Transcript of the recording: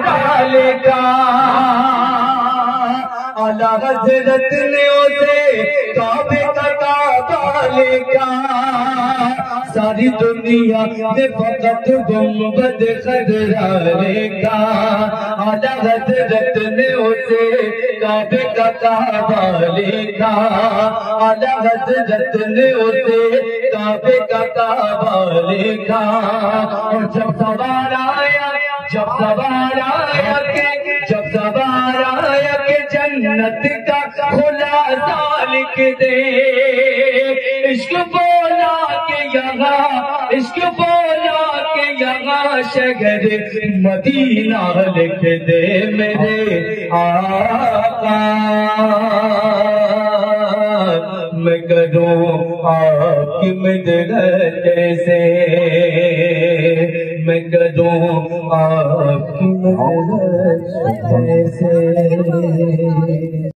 والے کا اعلیٰ حضرت نے اسے کعبے کا کعبہ لکھا ساری دنیا میں فقط گنبد خضرا لکھا اعلیٰ حضرت نے اسے کعبے کا کعبہ لکھا اعلیٰ حضرت نے اسے کعبے کا کعبہ لکھا اور جب سوال آیا کہ جنت کا خلاصہ لکھ دے عشق بولا کہ یہاں شہر مدینہ لکھ دے میرے آقا میں کروں آپ کی مدد کیسے میں کروں آپ کی مدد کیسے